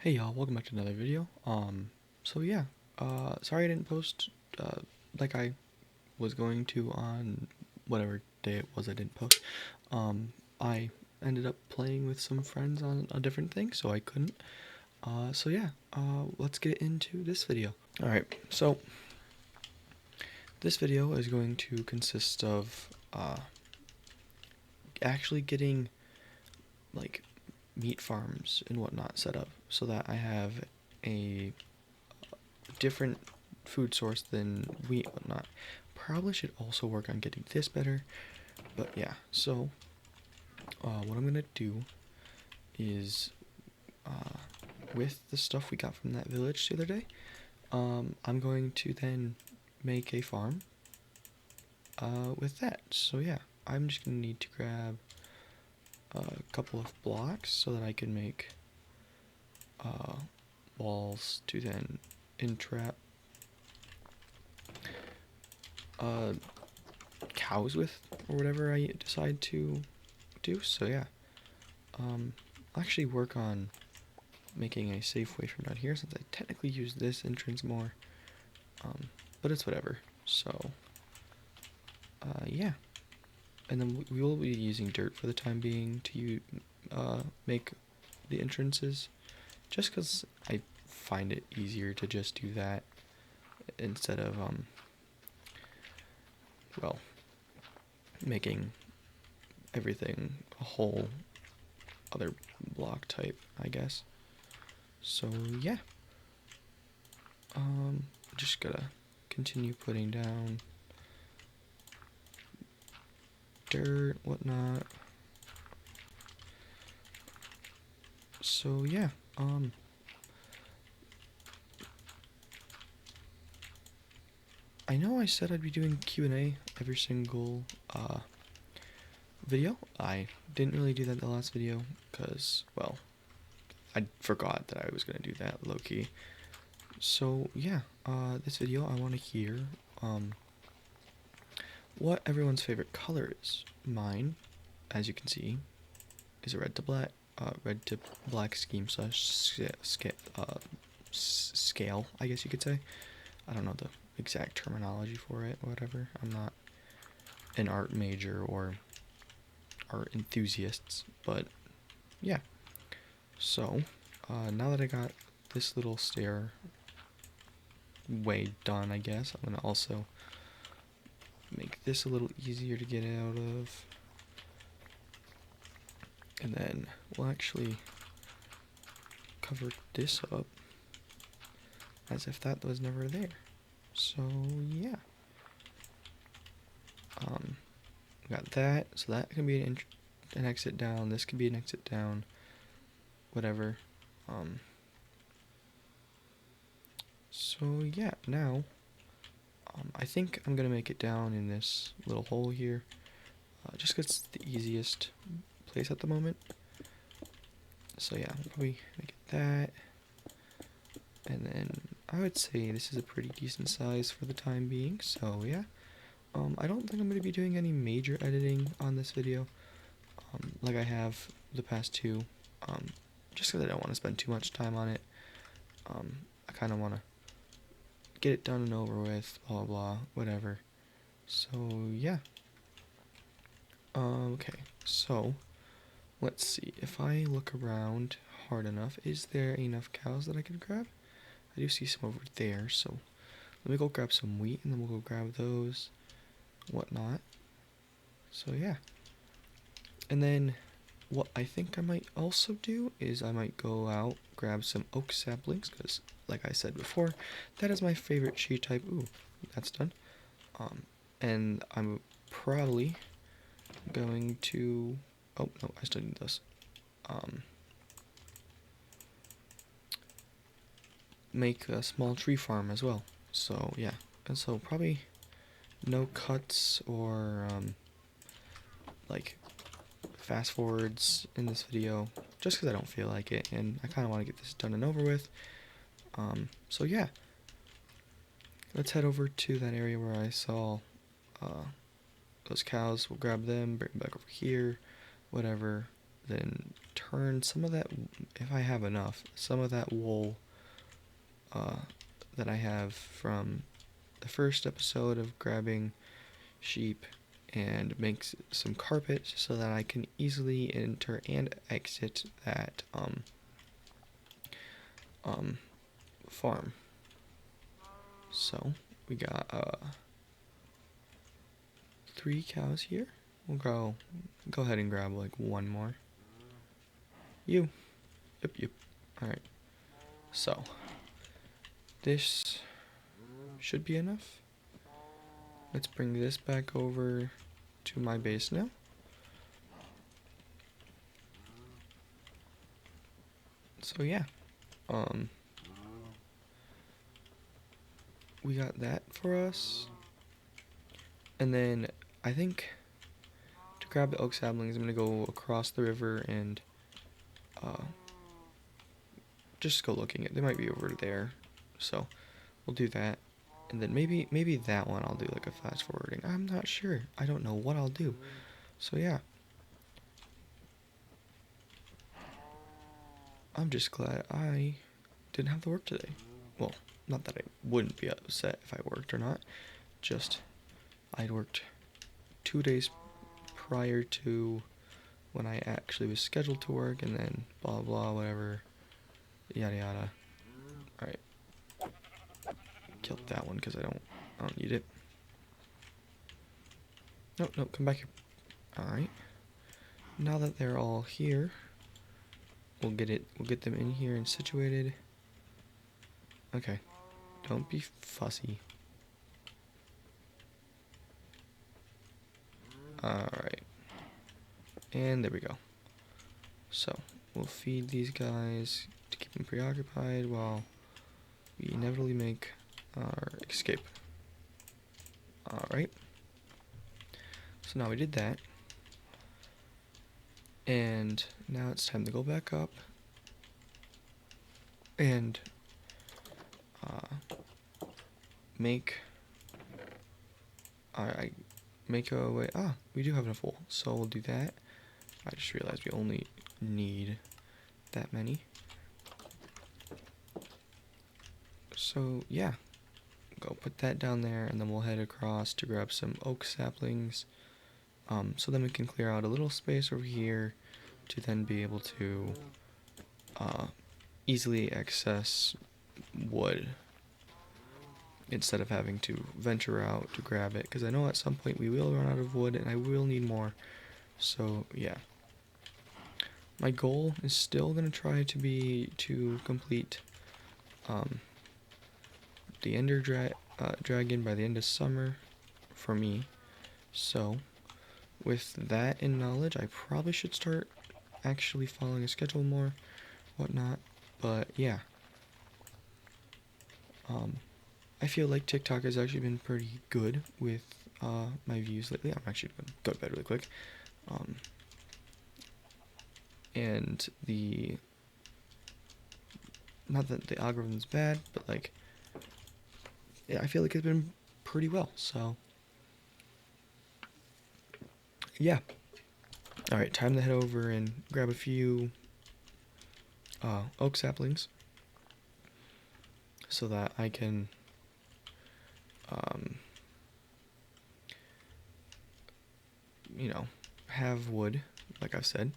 Hey y'all, welcome back to another video. So yeah, sorry I didn't post, like I was going to on whatever day it was I didn't post. I ended up playing with some friends on a different thing, so I couldn't. So yeah, let's get into this video. Alright, so this video is going to consist of, actually getting, like, meat farms and whatnot set up so that I have a different food source than wheat and whatnot. Probably should also work on getting this better, but yeah. So what I'm gonna do is, with the stuff we got from that village the other day, I'm going to then make a farm with that. So yeah, I'm just gonna need to grab a couple of blocks so that I can make walls to then entrap cows with, or whatever I decide to do. So yeah, I'll actually work on making a safe way from down here since I technically use this entrance more, but it's whatever. So yeah, and then we will be using dirt for the time being to make the entrances, just because I find it easier to just do that instead of well, making everything a whole other block type, I guess. So yeah, just gotta continue putting down dirt, whatnot. So yeah, I know I said I'd be doing Q&A every single video. I didn't really do that in the last video because, well, I forgot that I was gonna do that low-key. So yeah, this video I want to hear what everyone's favorite color is. Mine, as you can see, is a red to black scheme slash scale, I guess you could say. I don't know the exact terminology for it, or whatever. I'm not an art major or art enthusiast, but yeah. So, now that I got this little stair way done, I guess, I'm gonna also make this a little easier to get out of. And then we'll actually cover this up as if that was never there. So yeah, got that. So that can be an exit down. This can be an exit down. Whatever. So yeah, now I think I'm gonna make it down in this little hole here, just 'cause it's the easiest place at the moment. So yeah, I'll probably make it that. And then I would say this is a pretty decent size for the time being, so yeah. I don't think I'm going to be doing any major editing on this video, like I have the past two, just because I don't want to spend too much time on it. I kind of want to get it done and over with, blah, blah, whatever. So yeah. Okay, so let's see. If I look around hard enough, is there enough cows that I could grab? I do see some over there, so let me go grab some wheat, and then we'll go grab those, whatnot. So yeah. And then what I think I might also do is I might go out, grab some oak saplings, because like I said before, that is my favorite tree type. Ooh, that's done. And I'm probably going to, oh no, I still need this. Make a small tree farm as well. So yeah, and so probably no cuts or like fast forwards in this video, just because I don't feel like it, and I kind of want to get this done and over with. So yeah, let's head over to that area where I saw those cows. We'll grab them, bring them back over here, whatever, then turn some of that, if I have enough, some of that wool that I have from the first episode of grabbing sheep and make some carpet so that I can easily enter and exit that farm. So we got 3 cows here. We'll go ahead and grab like one more. You. Yep. Alright. So this should be enough. Let's bring this back over to my base now. So yeah. We got that for us. And then I think to grab the oak saplings, I'm gonna go across the river and just go looking at. They might be over there, so we'll do that. And then maybe that one I'll do like a fast forwarding. I'm not sure. I don't know what I'll do. So yeah. I'm just glad I didn't have to work today. Well, not that I wouldn't be upset if I worked or not. Just I'd worked 2 days prior to when I actually was scheduled to work, and then blah blah whatever, yada yada. All right, killed that one because I don't need it. No, come back here. All right. Now that they're all here, we'll get them in here and situated. Okay, don't be fussy. Alright. And there we go. So, we'll feed these guys to keep them preoccupied while we inevitably make our escape. Alright. So now we did that. And now it's time to go back up and make a way. We do have enough wool, so we'll do that. I just realized we only need that many. So yeah, go put that down there, and then we'll head across to grab some oak saplings. So then we can clear out a little space over here to then be able to easily access wood instead of having to venture out to grab it, because I know at some point we will run out of wood and I will need more. So yeah, my goal is still going to try to be to complete the Ender Dragon by the end of summer for me. So with that in knowledge, I probably should start actually following a schedule more, whatnot. But yeah, I feel like TikTok has actually been pretty good with my views lately. I'm actually going to go to bed really quick. And not that the algorithm's bad, but like, yeah, I feel like it's been pretty well. So yeah. All right, time to head over and grab a few oak saplings so that I can have wood, like I've said.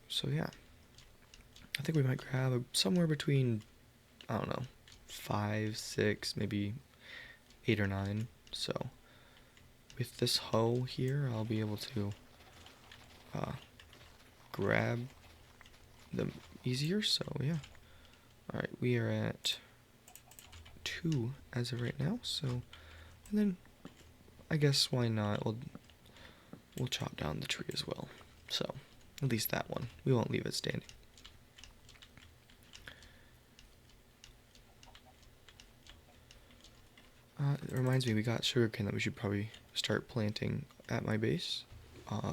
So yeah, I think we might grab somewhere between, I don't know, 5, 6, maybe 8 or 9. So with this hoe here, I'll be able to grab them easier. So yeah. All right, we are at 2 as of right now. So, and then I guess why not? We'll chop down the tree as well. So at least that one. We won't leave it standing. It reminds me, we got sugarcane that we should probably start planting at my base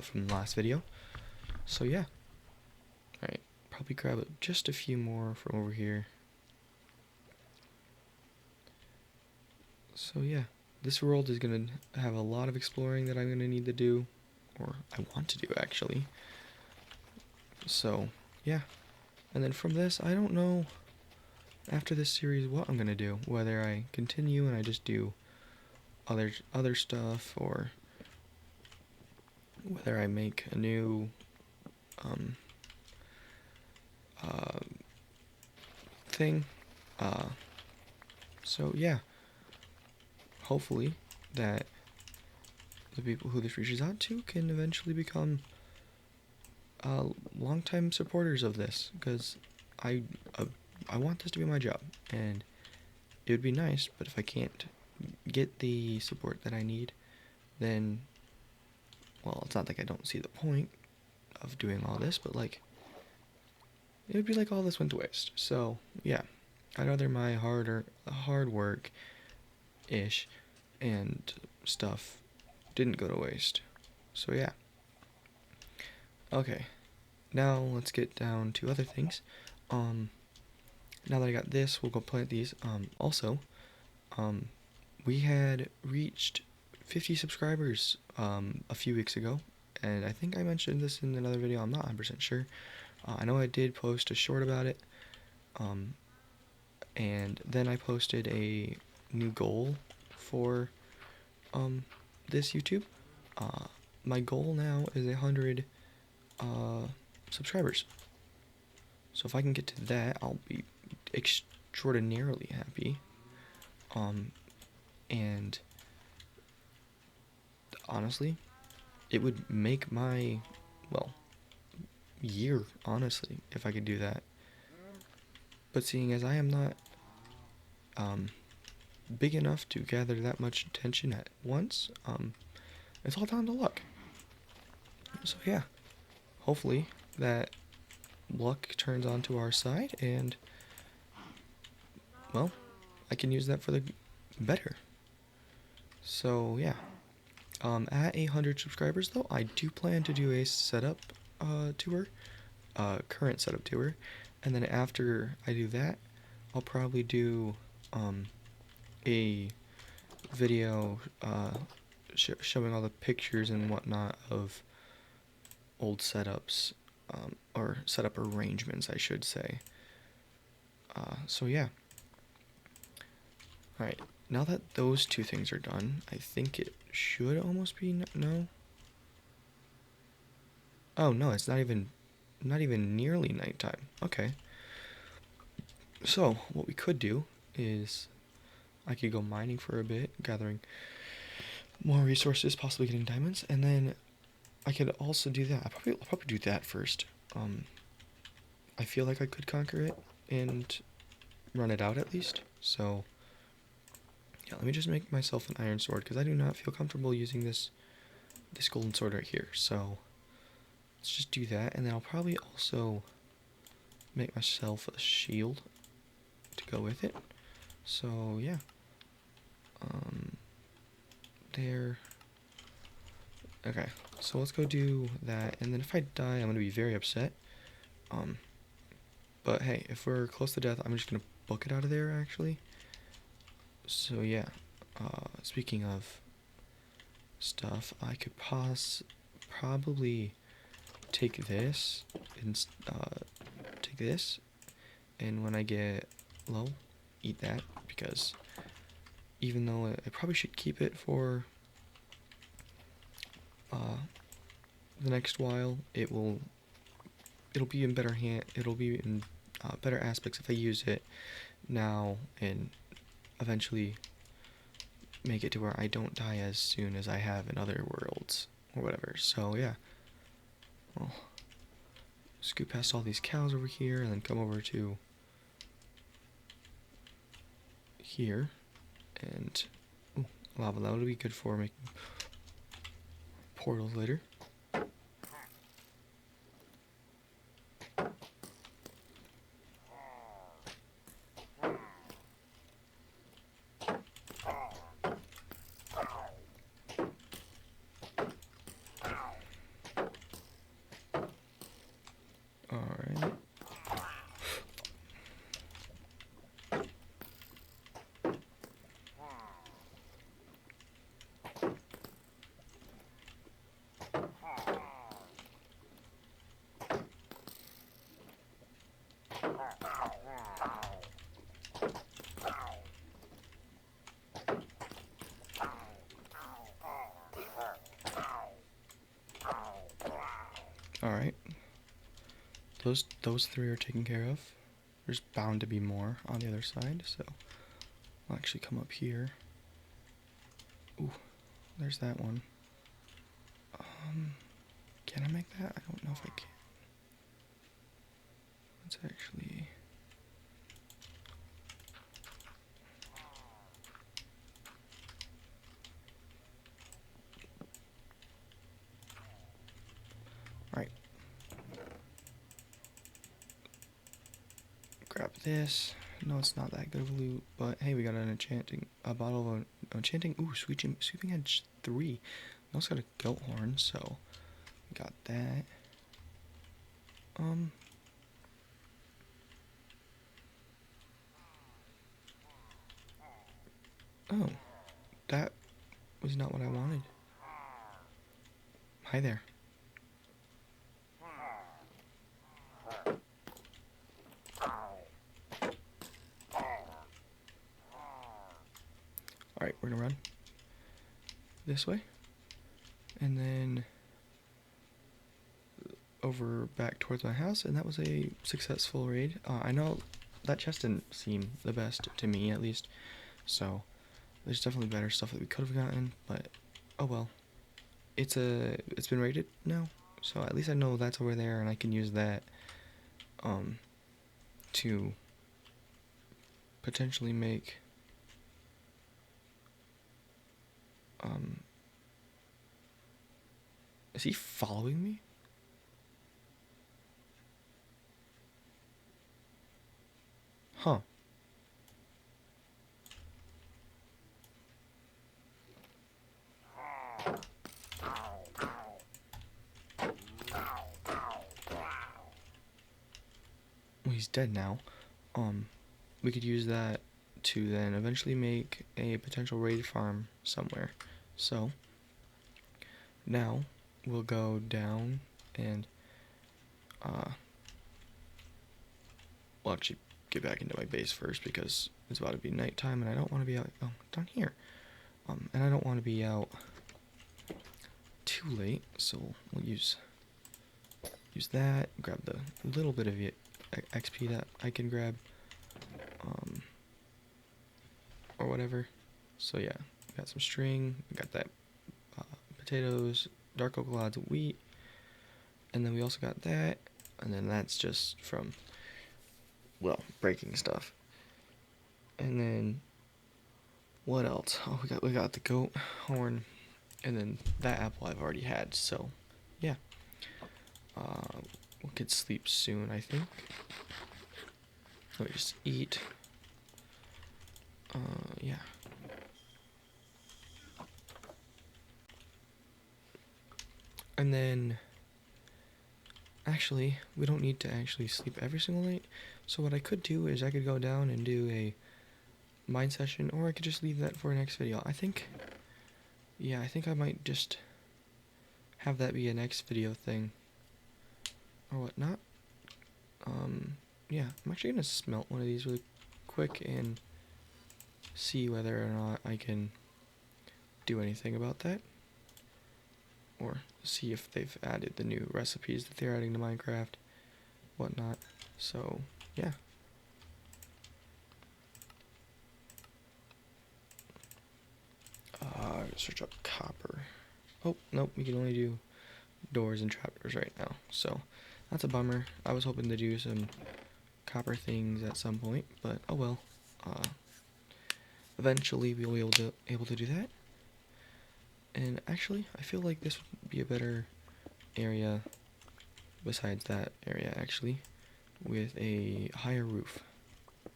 from the last video. So yeah. Alright, probably grab just a few more from over here. So yeah, this world is going to have a lot of exploring that I'm going to need to do. Or I want to do, actually. So, yeah. And then from this, I don't know after this series what I'm gonna do. Whether I continue and I just do other stuff, or whether I make a new um, uh, thing. Uh, so yeah, hopefully that the people who this reaches out to can eventually become longtime supporters of this, because I uh, I want this to be my job, and it would be nice. But if I can't get the support that I need, then, well, it's not like I don't see the point of doing all this, but like, it would be like all this went to waste. So yeah, I'd rather my hard work ish and stuff didn't go to waste. So yeah. Okay. Now let's get down to other things. Um Now that I got this, we'll go plant these. Also, we had reached 50 subscribers a few weeks ago, and I think I mentioned this in another video. I'm not 100% sure. I know I did post a short about it, and then I posted a new goal for this YouTube. Uh, my goal now is 100 subscribers. So if I can get to that, I'll be extraordinarily happy. And honestly, it would make my, well, year, honestly, if I could do that. But seeing as I am not big enough to gather that much attention at once, it's all down to luck. So yeah, hopefully that luck turns onto our side, and, well, I can use that for the better. So yeah, at 100 subscribers though, I do plan to do a setup tour, current setup tour, and then after I do that, I'll probably do a video showing all the pictures and whatnot of old setups, or setup arrangements, I should say. So yeah. Alright, now that those two things are done, I think it should almost be no. Oh no, it's not even nearly nighttime. Okay. So what we could do is I could go mining for a bit, gathering more resources, possibly getting diamonds, and then I could also do that. I'll probably do that first. I feel like I could conquer it and run it out at least. So yeah, let me just make myself an iron sword, because I do not feel comfortable using this golden sword right here. So let's just do that, and then I'll probably also make myself a shield to go with it. So yeah, there. Okay, so let's go do that, and then if I die, I'm gonna be very upset. But hey, if we're close to death, I'm just gonna book it out of there, actually. So yeah, speaking of stuff, I could probably take this and take this, and when I get low, eat that, because even though I probably should keep it for the next while, it'll be in better it'll be in better aspects if I use it now, and eventually make it to where I don't die as soon as I have in other worlds or whatever. So yeah, well, scoot past all these cows over here and then come over to here, and lava. That would be good for making portals later. Alright. Alright. Those three are taken care of. There's bound to be more on the other side, so I'll actually come up here. Ooh, there's that one. Can I make that? I don't know if I can. Let's actually... Alright. Grab this. No, it's not that good of a loot, but hey, we got a bottle of enchanting. Ooh, sweeping edge 3. We also got a goat horn, so we got that. Oh, that was not what I wanted. Hi there. Alright, we're gonna run this way. And then over back towards my house, and that was a successful raid. I know that chest didn't seem the best to me, at least. So, there's definitely better stuff that we could have gotten, but oh well. It's been raided now, so at least I know that's over there, and I can use that to potentially make is he following me? Huh. Well, he's dead now. We could use that to then eventually make a potential raid farm somewhere. So, now we'll go down and we'll actually get back into my base first because it's about to be nighttime and I don't want to be out down here. And I don't want to be out too late, so we'll use that, grab the little bit of XP that I can grab, or whatever. So yeah, we got some string, we got that potatoes, dark oak clods, wheat, and then we also got that, and then that's just from, well, breaking stuff. And then what else? Oh, we got the goat horn, and then that apple I've already had. So yeah, we could sleep soon, I think. Let me just eat. Yeah. And then, actually, we don't need to actually sleep every single night. So what I could do is I could go down and do a mine session, or I could just leave that for a next video. I think I might just have that be a next video thing, or whatnot. Yeah, I'm actually gonna smelt one of these really quick and see whether or not I can do anything about that, or see if they've added the new recipes that they're adding to Minecraft, whatnot. So yeah. Search up copper. Oh, nope, we can only do doors and trapdoors right now, so that's a bummer. I was hoping to do some copper things at some point, but oh well. Eventually we'll be able to do that. And actually, I feel like this would be a better area besides that area, actually, with a higher roof.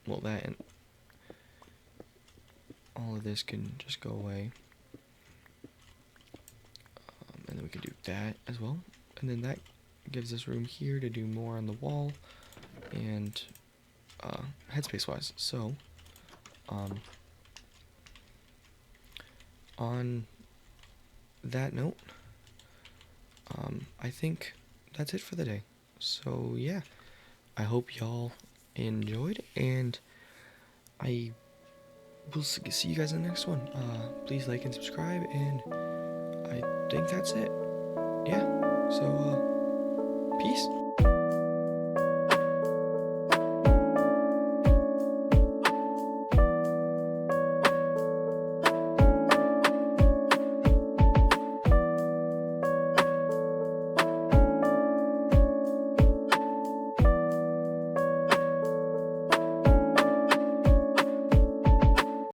Well, that and all of this can just go away. And then we can do that as well. And then that gives us room here to do more on the wall and headspace wise. So, on that note, I think that's it for the day. So yeah, I hope y'all enjoyed, and I will see you guys in the next one. Please like and subscribe, and I think that's it. Yeah, so Peace.